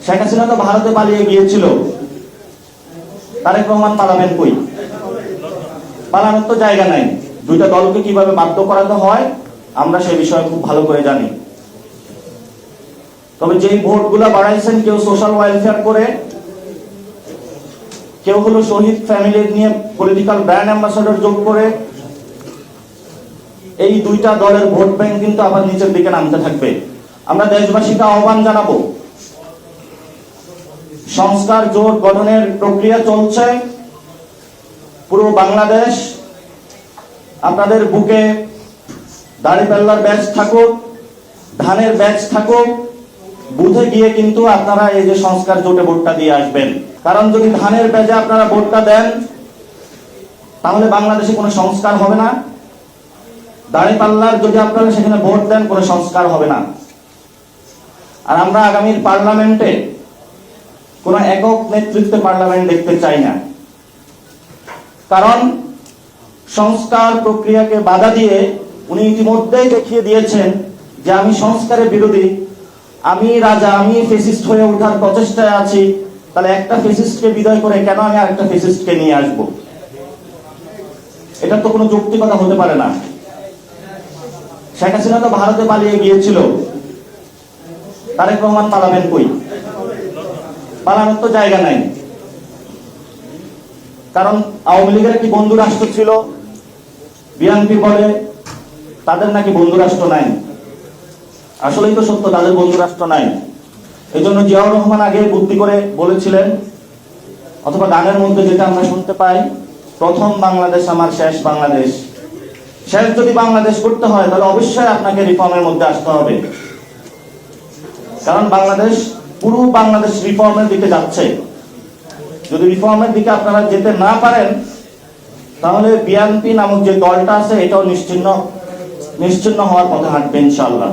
শেখ হাসিনা তো ভারতে পালিয়ে গিয়েছিল, তারেক রহমান পালাবেন কই? পালানোর তো জায়গা নাই। দুইটা দলকে কিভাবে বাধ্য করাতে হয় আমরা সেই বিষয়ে খুব ভালো করে জানি। তবে যেই ভোটগুলা বাড়াইছেন, কেউ সোশ্যাল ওয়েলফেয়ার করে, কেউ হলো শহীদ ফ্যামিলি নিয়ে পলিটিক্যাল ব্র্যান্ড অ্যাম্বাসাডর যোগ করে, এই দুইটা দলের ভোট ব্যাংক কিন্তু আবার নিচের দিকে নামতে থাকবে। আমরা দেশবাসীকে আহ্বান জানাবো, সংস্কার জোট গঠনের প্রক্রিয়া চলছে। পুরো বাংলাদেশ আপনাদের বুকে দাড়িপাল্লার ব্যাচ থাকুক, ধানের ব্যাচ থাকুক, বুথে গিয়ে কিন্তু আপনারা এই যে সংস্কার জোটে ভোটটা দিয়ে আসবেন। কারণ যদি ধানের ব্যাচে আপনারা ভোটটা দেন তাহলে বাংলাদেশে কোনো সংস্কার হবে না। দাড়িপাল্লার যদি আপনারা সেখানে ভোট দেন কোনো সংস্কার হবে না। আর আমরা আগামীর পার্লামেন্টে কোনো একক নেতৃত্বে পার্লামেন্ট দেখতে চাই না। কারণ সংস্কার প্রক্রিয়াকে বাধা দিয়ে উনি ইতিমধ্যেই দেখিয়ে দিয়েছেন যে আমি সংস্কারের বিরোধী, আমি রাজা, আমি ফেসিস্ট হয়ে ওঠার প্রচেষ্টায় আছি। তাহলে একটা ফেসিস্টকে বিদায় করে কেন আমি আরেকটা ফেসিস্টকে নিয়ে আসব? এটা তো কোনো যৌক্তিকতা হতে পারে না। শেখ হাসিনা তো ভারতে পালিয়ে গিয়েছিল, তারেক রহমান পালাবেন কই? পালানোর তো জায়গা নাই। কারণ আওয়ামী লীগের কি বন্ধু রাষ্ট্র ছিল? বিএনপি বলে তাদের নাকি বন্ধু রাষ্ট্র নাই। আসলেই তো সত্য, তাদের বন্ধু রাষ্ট্র নাই। এই জন্য জিয়াউর রহমান আগে বুদ্ধি করে বলেছিলেন, অথবা গানের মধ্যে যেটা আমরা শুনতে পাই, প্রথম বাংলাদেশ আমার শেষ বাংলাদেশ। শেষ যদি বাংলাদেশ করতে হয় তাহলে অবশ্যই আপনাকে রিফর্মের মধ্যে আসতে হবে। কারণ পুরো বাংলাদেশ রিফর্মের দিকে যাচ্ছে। যদি রিফর্মের দিকে আপনারা যেতে না পারেন তাহলে বিএনপি নামক যে দলটা আছে এটাও নিশ্চিহ্ন হওয়ার পথে হাঁটবে ইনশাআল্লাহ।